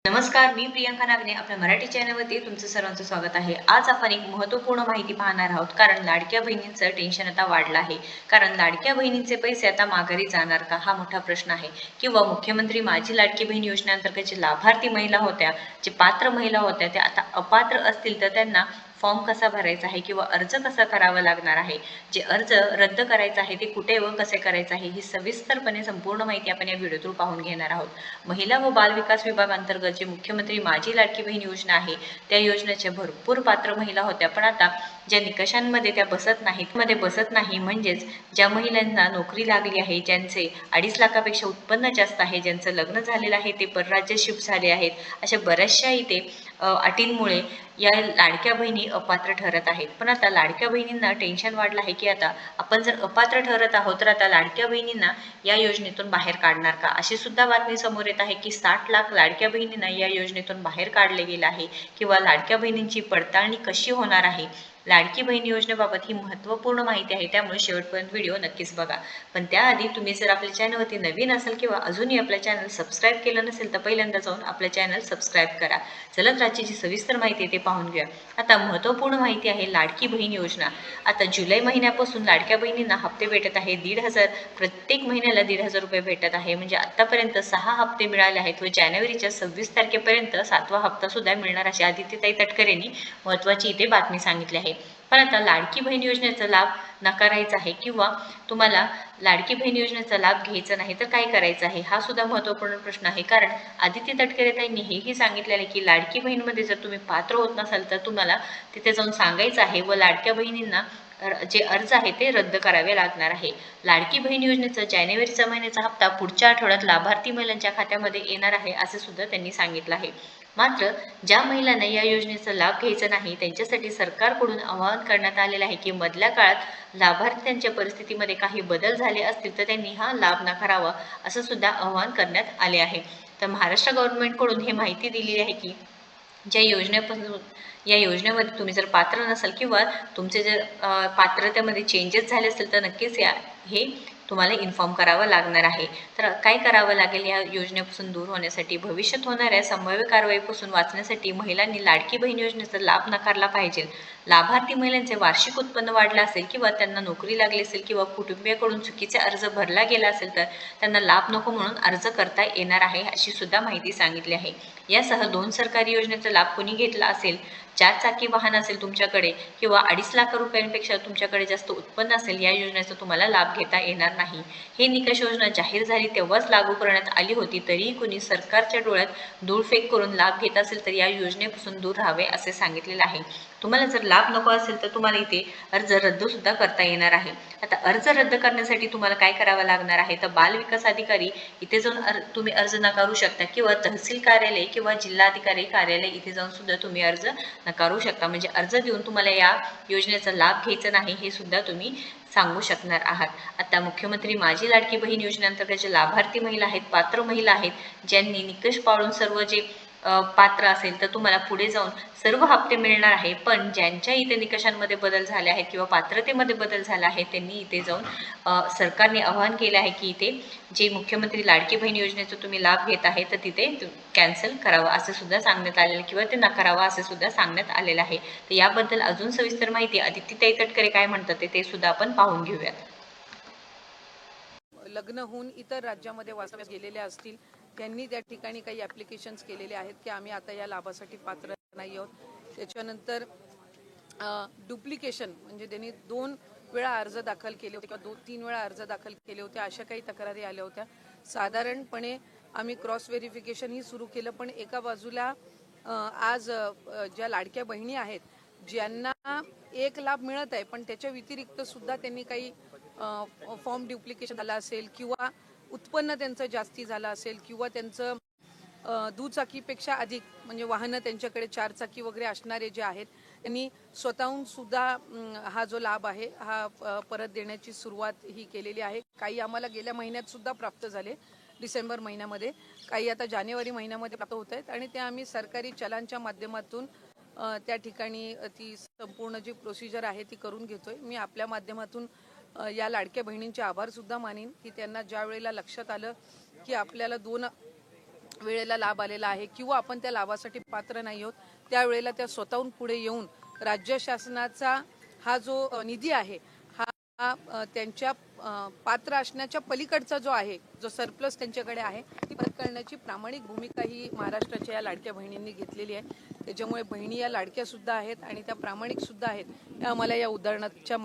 नमस्कार, मी प्रियंका नागने आपल्या मराठी चॅनलवरती तुमचं सर्वांचं स्वागत आहे. आज आपण एक महत्त्वपूर्ण माहिती पाहणार आहोत, कारण लाडक्या बहिणींचं टेन्शन आता वाढलं आहे. कारण लाडक्या बहिणींचे पैसे आता माघारी जाणार का, हा मोठा प्रश्न आहे. किंवा मुख्यमंत्री माझी लाडकी बहीण योजनेअंतर्गत जे लाभार्थी महिला होत्या, जे पात्र महिला होत्या, त्या आता अपात्र असतील तर त्यांना फॉर्म कसा भरायचा आहे किंवा अर्ज कसा करावा लागणार आहे, जे अर्ज रद्द करायचा आहे ते कुठे व कसे करायचे आहे, ही सविस्तरपणे संपूर्ण माहिती आपण या व्हिडिओतून पाहून घेणार आहोत. महिला व बाल विकास विभागांतर्गत जे मुख्यमंत्री माझी लाडकी बहीण योजना आहे, त्या योजनेच्या भरपूर पात्र महिला होत्या, पण आता ज्या निकषांमध्ये त्या बसत नाही म्हणजेच ज्या महिलांना नोकरी लागली आहे, ज्यांचे 2.5 लाखापेक्षा उत्पन्न जास्त आहे, ज्यांचं लग्न झालेलं आहे, ते परराज्य शिफ्ट झाले आहेत, अशा बऱ्याचशा इथे अटींमुळे या लाडक्या बहिणी अपात्र ठरत आहेत. पण आता लाडक्या बहिणींना टेन्शन वाढलं आहे की आता आपण जर अपात्र ठरत आहोत तर आता लाडक्या बहिणींना या योजनेतून बाहेर काढणार का, अशी सुद्धा बातमी समोर येत आहे की 60 लाख लाडक्या बहिणींना या योजनेतून बाहेर काढले गेले आहे. किंवा लाडक्या बहिणींची पडताळणी कशी होणार आहे, लाडकी बहीण योजनेबाबत ही महत्त्वपूर्ण माहिती आहे, त्यामुळे शेवटपर्यंत व्हिडिओ नक्कीच बघा. पण त्याआधी तुम्ही जर आपल्या चॅनलवरती नवीन असाल किंवा अजूनही आपल्या चॅनल सबस्क्राईब केलं नसेल तर पहिल्यांदा जाऊन आपल्या चॅनल सबस्क्राईब करा. चला आजची जी सविस्तर माहिती आहे ते पाहून घेऊया. आता महत्त्वपूर्ण माहिती आहे लाडकी बहीण योजना. आता जुलै महिन्यापासून लाडक्या बहिणींना हप्ते भेटत आहे 1,500, प्रत्येक महिन्याला 1,500 रुपये भेटत आहे. म्हणजे आतापर्यंत 6 हप्ते मिळाले आहेत व जानेवारीच्या 26 तारखेपर्यंत 7वा हप्ता सुद्धा मिळणार, अशी आदित्यताई तटकरे यांनी महत्त्वाची इथे बातमी सांगितली आहे. पण आता लाडकी बहीण योजनेचा लाभ नाकारायचा आहे किंवा तुम्हाला लाडकी बहीण योजनेचा लाभ घ्यायचा नाही तर काय करायचं आहे, हा सुद्धा महत्त्वपूर्ण प्रश्न आहे. कारण आदित्य तटकरे यांनी हेही सांगितलेलं आहे की लाडकी बहीणमध्ये जर तुम्ही पात्र होत नसाल तर तुम्हाला तिथे जाऊन सांगायचं आहे व लाडक्या बहिणींना जे अर्ज आहे ते रद्द करावे लागणार आहे. लाडकी बहीण योजनेचा जानेवारीचा महिन्याचा हप्ता पुढच्या आठवड्यात लाभार्थी महिलांच्या खात्यामध्ये येणार आहे, असे सुद्धा त्यांनी सांगितलं आहे. मात्र ज्या महिलांना या योजनेचा लाभ घ्यायचा नाही त्यांच्यासाठी सरकारकडून आवाहन करण्यात आलेलं आहे की मधल्या काळात लाभार्थ्यांच्या परिस्थितीमध्ये काही बदल झाले असतील तर त्यांनी हा लाभ नाकारावा, असं सुद्धा आवाहन करण्यात आले आहे. तर महाराष्ट्र गव्हर्नमेंटकडून ही माहिती दिलेली आहे की ज्या योजनेपासून या योजनेमध्ये तुम्ही जर पात्र नसाल किंवा तुमचे जर पात्रतेमध्ये चेंजेस झाले असेल तर नक्कीच हे तुम्हाला इन्फॉर्म करावं लागणार आहे. तर काय करावं लागेल या योजनेपासून दूर होण्यासाठी, भविष्यात होणाऱ्या संभाव्य कारवाईपासून वाचण्यासाठी महिलांनी लाडकी बहीण योजनेचा लाभ नाकारला पाहिजे. लाभार्थी महिलांचे वार्षिक उत्पन्न वाढलं असेल किंवा त्यांना नोकरी लागली असेल किंवा कुटुंबियाकडून चुकीचा अर्ज भरला गेला असेल तर त्यांना लाभ नको म्हणून अर्ज करता येणार आहे, अशी सुद्धा माहिती सांगितली आहे. यासह 2 सरकारी योजनेचा लाभ कोणी घेतला असेल, 4 चाकी वाहन असेल तुमच्याकडे किंवा 2.5 लाख रुपयांपेक्षा तुमच्याकडे जास्त उत्पन्न असेल, या योजनेचा तुम्हाला लाभ घेता येणार नाही. हे निकष योजना जाहीर झाली तेव्हाच लागू करण्यात आली होती, तरीही कुणी सरकारच्या डोळ्यात धूळफेक करून लाभ घेत असेल तर या योजनेपासून दूर राहावे, असे सांगितलेले आहे. तुम्हाला जर लाभ नको असेल तर तुम्हाला इथे अर्ज रद्द सुद्धा करता येणार आहे. आता अर्ज रद्द करण्यासाठी तुम्हाला काय करावं लागणार आहे, तर बाल विकास अधिकारी इथे जाऊन तुम्ही अर्ज नकारू शकता किंवा तहसील कार्यालय किंवा जिल्हाधिकारी कार्यालय इथे जाऊन सुद्धा तुम्ही अर्ज नकारू शकता. म्हणजे अर्ज देऊन तुम्हाला या योजनेचा लाभ घ्यायचा नाही हे सुद्धा तुम्ही सांगू शकणार आहात. आता मुख्यमंत्री माझी लाडकी बहीण योजनेअंतर्गत जे लाभार्थी महिला आहेत, पात्र महिला आहेत, ज्यांनी निकष पाळून सर्व जे पात्र असेल तर तुम्हाला पुढे जाऊन सर्व हप्ते मिळणार आहे. पण ज्यांच्या इथे निकषांमध्ये बदल झाले आहेत किंवा पात्रतेमध्ये बदल झाला आहे त्यांनी इथे जाऊन सरकारने आवाहन केले आहे की इथे जे मुख्यमंत्री लाडकी बहीण योजनेचा तुम्ही लाभ घेत आहे तर तिथे कॅन्सल करावा, असं सुद्धा सांगण्यात आलेलं किंवा ते नकारावा असे सुद्धा सांगण्यात आलेलं आहे. तर याबद्दल अजून सविस्तर माहिती आदित्यताई तटकरे काय म्हणतात ते सुद्धा आपण पाहून घेऊयात. लग्न होऊन इतर राज्यामध्ये वास्तव्यास गेलेले असतील त्यांनी त्या ठिकाणी काही ॲप्लिकेशन्स केलेले आहेत की आम्ही आता या लाभासाठी पात्र नाही आहोत. त्याच्यानंतर डुप्लिकेशन म्हणजे त्यांनी 2 वेळा अर्ज दाखल केले होते किंवा 2-3 वेळा अर्ज दाखल केले होते, अशा काही तक्रारी आल्या होत्या. साधारणपणे आम्ही क्रॉस व्हेरिफिकेशनही सुरू केलं, पण एका बाजूला आज ज्या लाडक्या बहिणी आहेत ज्यांना एक लाभ मिळत आहे पण त्याच्या व्यतिरिक्त सुद्धा त्यांनी काही फॉर्म डुप्लिकेशन झाला असेल किंवा उत्पन्न त्यांचं जास्ती झालं असेल किंवा त्यांचं दुचाकीपेक्षा अधिक म्हणजे वाहनं त्यांच्याकडे 4 चाकी वगैरे असणारे जे आहेत त्यांनी स्वतःहून सुद्धा हा जो लाभ आहे हा परत देण्याची सुरुवात ही केलेली आहे. काही आम्हाला गेल्या महिन्यात सुद्धा प्राप्त झाले, डिसेंबर महिन्यामध्ये, काही आता जानेवारी महिन्यामध्ये प्राप्त होत आहेत आणि ते आम्ही सरकारी चलांच्या माध्यमातून त्या ठिकाणी ती संपूर्ण जी प्रोसिजर आहे ती करून घेतोय. मी आपल्या माध्यमातून या लाडक्या बहिणींचे आभार सुद्धा मानेन की त्यांना ज्या वेळेला लक्षात आलं की आपल्याला 2 वेळेला लाभ आलेला आहे किंवा आपण त्या लाभासाठी पात्र नाही आहोत, त्यावेळेला त्या स्वतःहून पुढे येऊन राज्य शासनाचा हा जो निधी आहे हा त्यांच्या पात्र असण्याच्या पलीकडचा जो आहे, जो सरप्लस त्यांच्याकडे आहे, ती परत करण्याची प्रामाणिक भूमिका ही महाराष्ट्राच्या या लाडक्या बहिणींनी घेतलेली आहे. त्याच्यामुळे बहिणी या लाडक्या सुद्धा आहेत आणि त्या प्रामाणिक सुद्धा आहेत, हे आम्हाला या उदाहरणाच्या